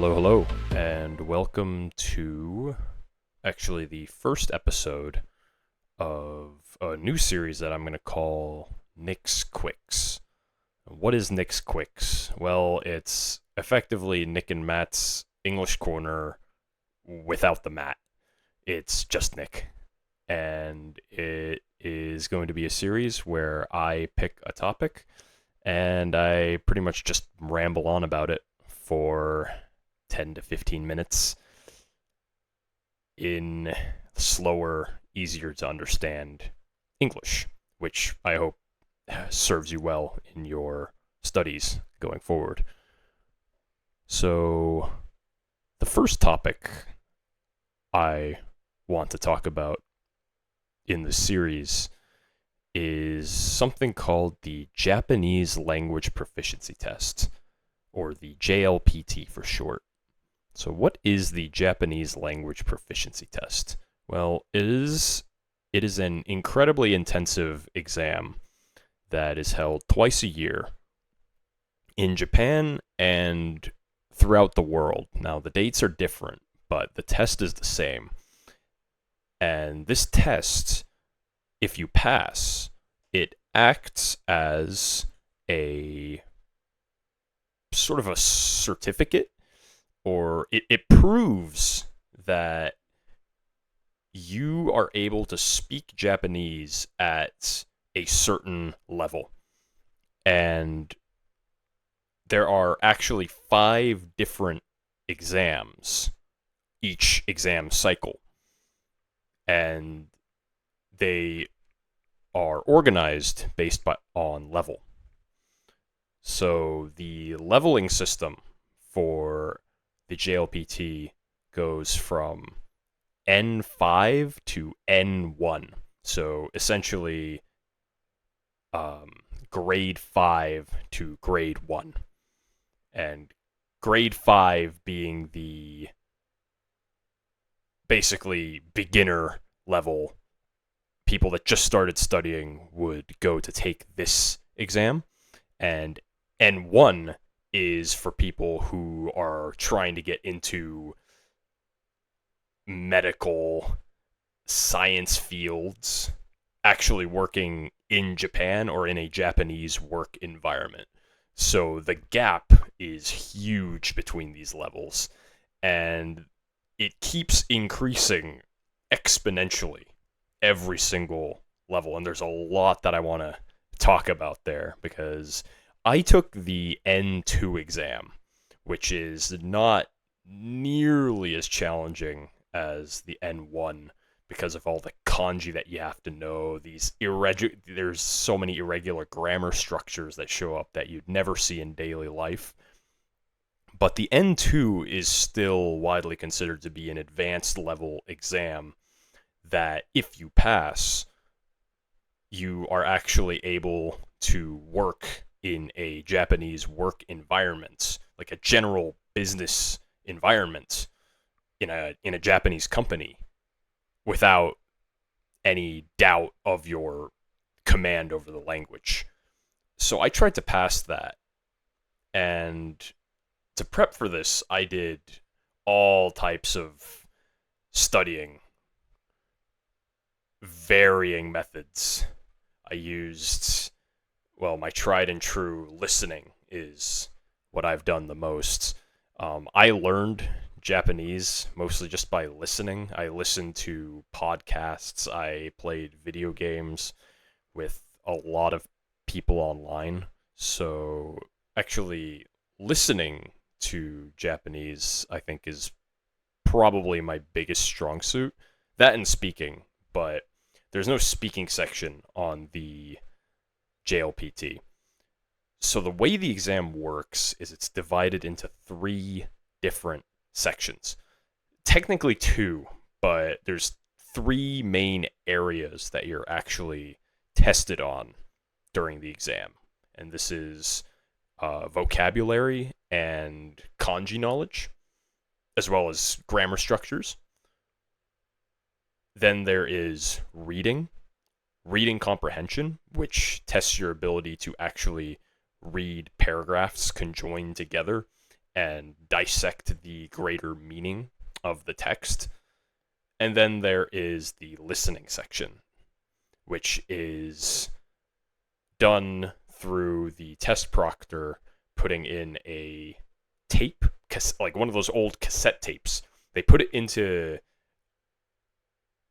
Hello, and welcome to actually the first episode of a new series that I'm going to call Nick's Quicks. What is Nick's Quicks? Well, it's effectively Nick and Matt's English Corner without the Matt. It's just Nick. And it is going to be a series where I pick a topic and I pretty much just ramble on about it for 10 to 15 minutes in slower, easier to understand English, which I hope serves you well in your studies going forward. So, the first topic I want to talk about in the series is something called the Japanese Language Proficiency Test, or the JLPT for short. So what is the Japanese Language Proficiency Test? Well, it is an incredibly intensive exam that is held twice a year in Japan and throughout the world. Now, the dates are different, but the test is the same. And this test, if you pass, it acts as a sort of a certificate, or it proves that you are able to speak Japanese at a certain level. And there are actually 5 different exams, each exam cycle. And they are organized based on level. So the leveling system for the JLPT goes from N5 to N1. So essentially, grade 5 to grade 1. And grade 5 being the basically beginner level. People that just started studying would go to take this exam. And N1 is for people who are trying to get into medical science fields, actually working in Japan or in a Japanese work environment. So the gap is huge between these levels, and it keeps increasing exponentially every single level. And there's a lot that I want to talk about there, because I took the N2 exam, which is not nearly as challenging as the N1 because of all the kanji that you have to know. There's so many irregular grammar structures that show up that you'd never see in daily life. But the N2 is still widely considered to be an advanced level exam that if you pass, you are actually able to work in a Japanese work environment, like a general business environment in a Japanese company, without any doubt of your command over the language. So I tried to pass that, and to prep for this, I did all types of studying, varying methods. I used, my tried and true listening is what I've done the most. I learned Japanese mostly just by listening. I listened to podcasts. I played video games with a lot of people online. So actually listening to Japanese, I think, is probably my biggest strong suit. That and speaking, but there's no speaking section on the JLPT. So the way the exam works is it's divided into 3 different sections. Technically 2, but there's 3 main areas that you're actually tested on during the exam. And this is vocabulary and kanji knowledge, as well as grammar structures. Then there is reading comprehension, which tests your ability to actually read paragraphs conjoined together and dissect the greater meaning of the text. And then there is the listening section, which is done through the test proctor putting in a tape, like one of those old cassette tapes. They put it into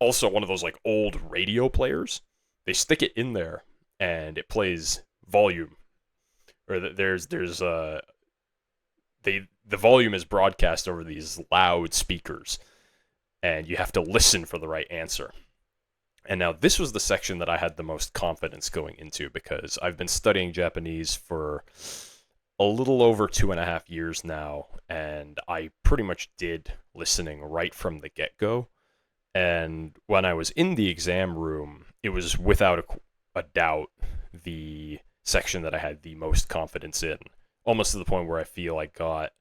also one of those like old radio players. They stick it in there and it plays volume. Or the volume is broadcast over these loud speakers, and you have to listen for the right answer. And now this was the section that I had the most confidence going into, because I've been studying Japanese for a little over 2.5 years now, and I pretty much did listening right from the get-go. And when I was in the exam room, it was without a doubt the section that I had the most confidence in, almost to the point where I feel I got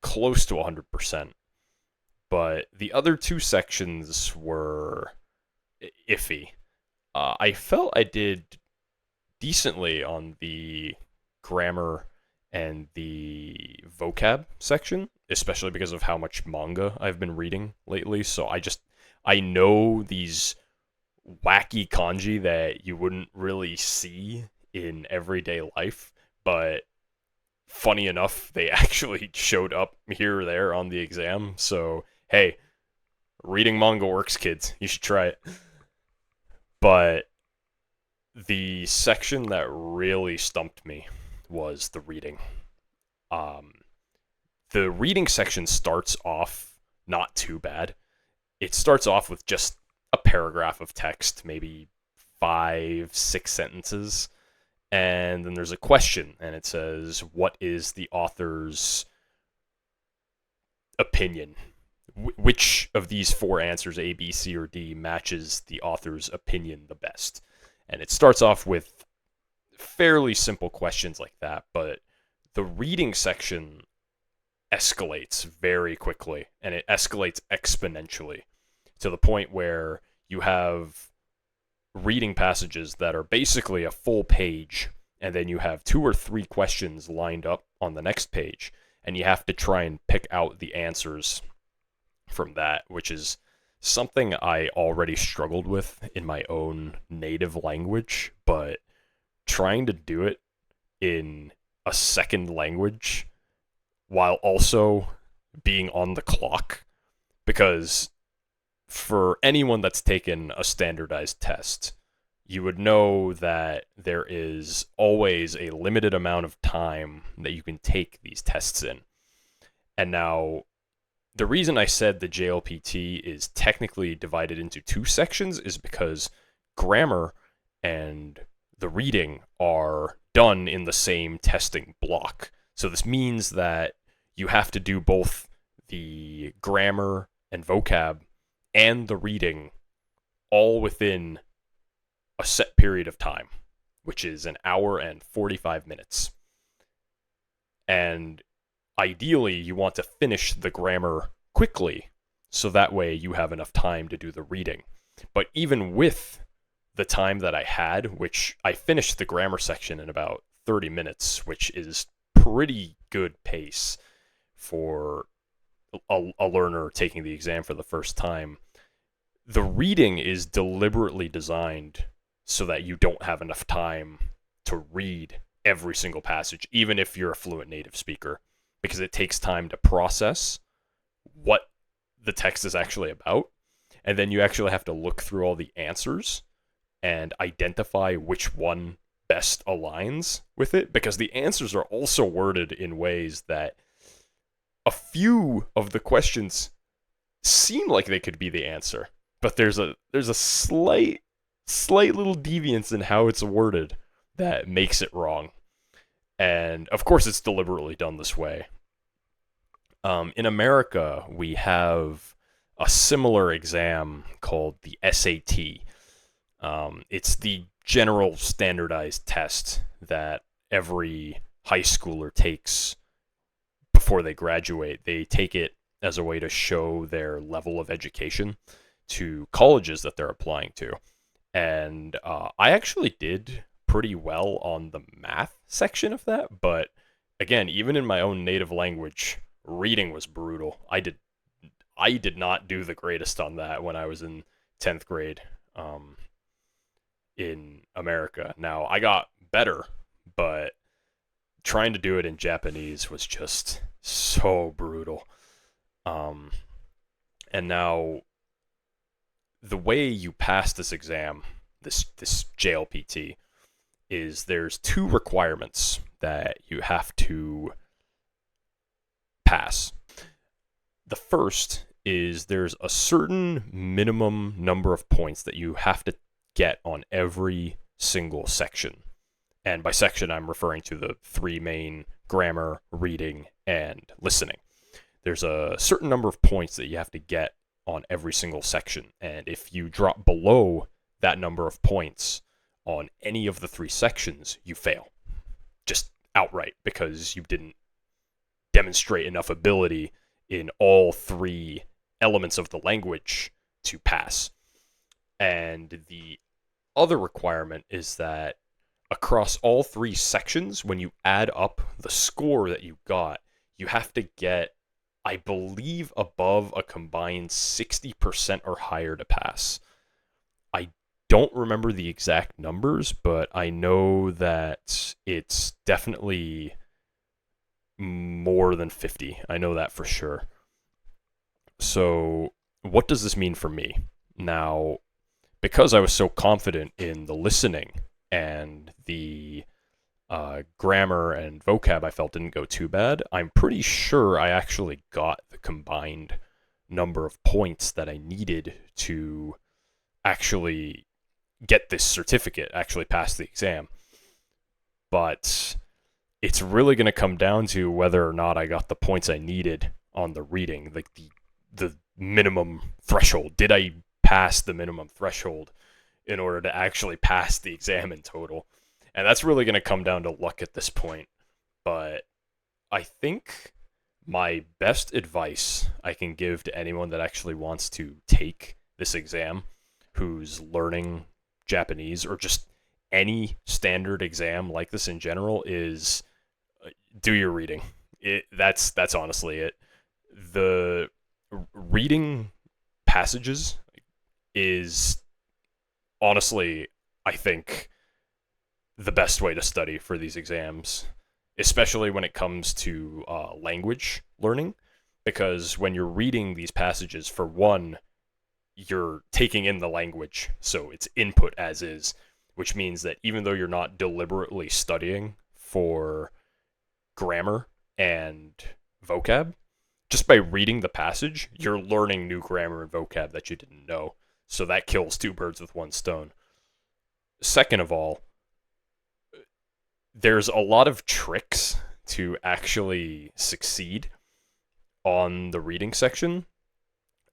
close to 100%. But the other two sections were iffy. I felt I did decently on the grammar and the vocab section, especially because of how much manga I've been reading lately. So I know these wacky kanji that you wouldn't really see in everyday life, but funny enough, they actually showed up here or there on the exam. So, hey, reading manga works, kids. You should try it. But the section that really stumped me was the reading. The reading section starts off not too bad. It starts off with just a paragraph of text, maybe 5-6 sentences, and then there's a question, and it says, what is the author's opinion? Which of these 4 answers, A, B, C, or D, matches the author's opinion the best? And it starts off with fairly simple questions like that, but the reading section escalates very quickly, and it escalates exponentially to the point where you have reading passages that are basically a full page, and then you have 2 or 3 questions lined up on the next page, and you have to try and pick out the answers from that, which is something I already struggled with in my own native language, but trying to do it in a second language while also being on the clock, because for anyone that's taken a standardized test, you would know that there is always a limited amount of time that you can take these tests in. And now, the reason I said the JLPT is technically divided into 2 sections is because grammar and the reading are done in the same testing block. So this means that you have to do both the grammar and vocab and the reading all within a set period of time, which is 1 hour and 45 minutes. And ideally, you want to finish the grammar quickly, so that way you have enough time to do the reading. But even with the time that I had, which I finished the grammar section in about 30 minutes, which is pretty good pace for a learner taking the exam for the first time, the reading is deliberately designed so that you don't have enough time to read every single passage, even if you're a fluent native speaker, because it takes time to process what the text is actually about, and then you actually have to look through all the answers and identify which one best aligns with it, because the answers are also worded in ways that a few of the questions seem like they could be the answer, but there's a slight little deviance in how it's worded that makes it wrong. And of course it's deliberately done this way. In America, we have a similar exam called the SAT. It's the general standardized test that every high schooler takes before they graduate. They take it as a way to show their level of education to colleges that they're applying to. And I actually did pretty well on the math section of that, but again, even in my own native language, reading was brutal. I did not do the greatest on that when I was in 10th grade um, in America. Now, I got better, but trying to do it in Japanese was just so brutal. Um, and now, the way you pass this exam, this JLPT, is there's two requirements that you have to pass. The first is there's a certain minimum number of points that you have to get on every single section. And by section, I'm referring to the three main: grammar, reading, and listening. There's a certain number of points that you have to get on every single section. And if you drop below that number of points on any of the three sections, you fail. Just outright, because you didn't demonstrate enough ability in all three elements of the language to pass. And the other requirement is that across all three sections, when you add up the score that you got, you have to get, I believe, above a combined 60% or higher to pass. I don't remember the exact numbers, but I know that it's definitely more than 50. I know that for sure. So, what does this mean for me? Now, because I was so confident in the listening and the grammar and vocab, I felt didn't go too bad, I'm pretty sure I actually got the combined number of points that I needed to actually get this certificate, actually pass the exam. But it's really going to come down to whether or not I got the points I needed on the reading, like the minimum threshold. Did I pass the minimum threshold in order to actually pass the exam in total? And that's really going to come down to luck at this point. But I think my best advice I can give to anyone that actually wants to take this exam, who's learning Japanese, or just any standard exam like this in general, is do your reading. That's honestly it. The reading passages is honestly, I think, the best way to study for these exams, especially when it comes to language learning, because when you're reading these passages, for one, you're taking in the language, so it's input as is, which means that even though you're not deliberately studying for grammar and vocab, just by reading the passage, you're learning new grammar and vocab that you didn't know. So that kills two birds with one stone. Second of all, there's a lot of tricks to actually succeed on the reading section.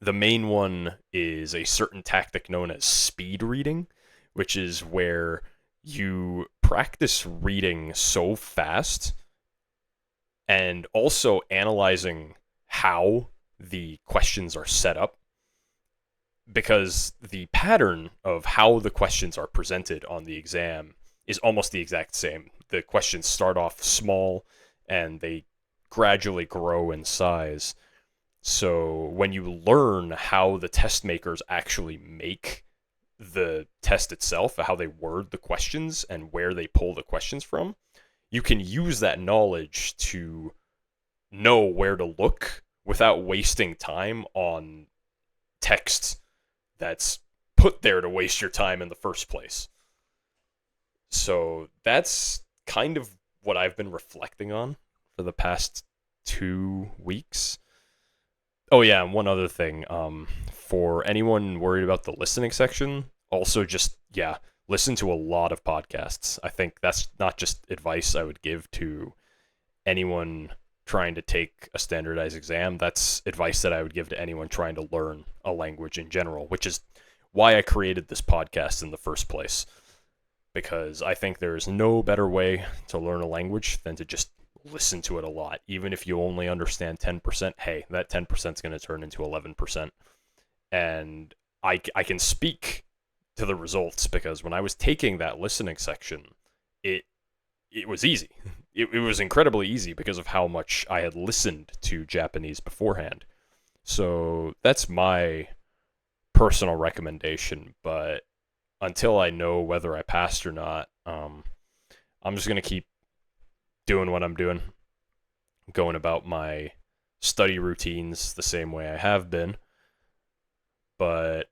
The main one is a certain tactic known as speed reading, which is where you practice reading so fast and also analyzing how the questions are set up, because the pattern of how the questions are presented on the exam is almost the exact same. The questions start off small and they gradually grow in size. So when you learn how the test makers actually make the test itself, how they word the questions and where they pull the questions from, you can use that knowledge to know where to look without wasting time on text that's put there to waste your time in the first place. So that's kind of what I've been reflecting on for the past 2 weeks. Oh yeah, and one other thing. For anyone worried about the listening section, also just, yeah, listen to a lot of podcasts. I think that's not just advice I would give to anyone trying to take a standardized exam. That's advice that I would give to anyone trying to learn a language in general, which is why I created this podcast in the first place. Because I think there is no better way to learn a language than to just listen to it a lot. Even if you only understand 10%, hey, that 10% is going to turn into 11%. And I can speak to the results, because when I was taking that listening section, it was easy. it was incredibly easy because of how much I had listened to Japanese beforehand. So that's my personal recommendation. But until I know whether I passed or not, I'm just gonna keep doing what I'm doing, going about my study routines the same way I have been. But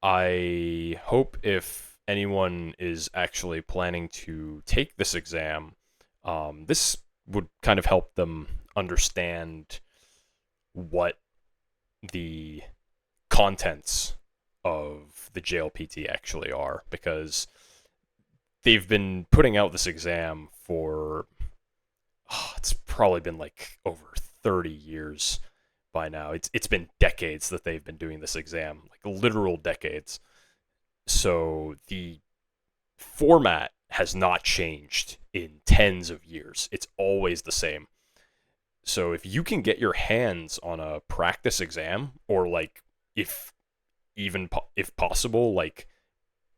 I hope if anyone is actually planning to take this exam, this would kind of help them understand what the contents of the JLPT actually are, because they've been putting out this exam for it's probably been like over 30 years by now. It's been decades that they've been doing this exam, like literal decades. So the format has not changed in tens of years. It's always the same. So if you can get your hands on a practice exam, or like if even if possible like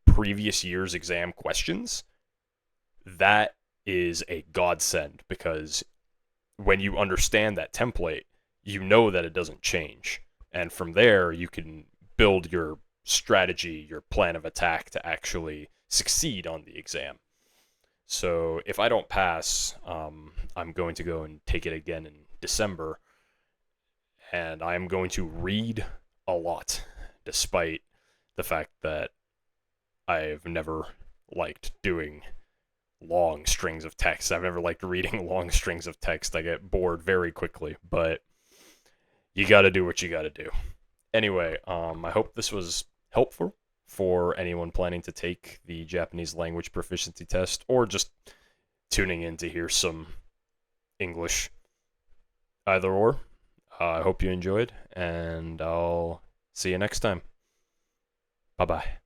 previous year's exam questions, that is a godsend, because when you understand that template, you know that it doesn't change. And from there, you can build your strategy, your plan of attack to actually succeed on the exam. So if I don't pass, I'm going to go and take it again in December, and I'm going to read a lot, despite the fact that I've never liked doing long strings of text. I've never liked reading long strings of text. I get bored very quickly, but you got to do what you got to do. Anyway, I hope this was helpful for anyone planning to take the Japanese language proficiency test, or just tuning in to hear some English. Either or. I hope you enjoyed, and I'll see you next time. Bye bye.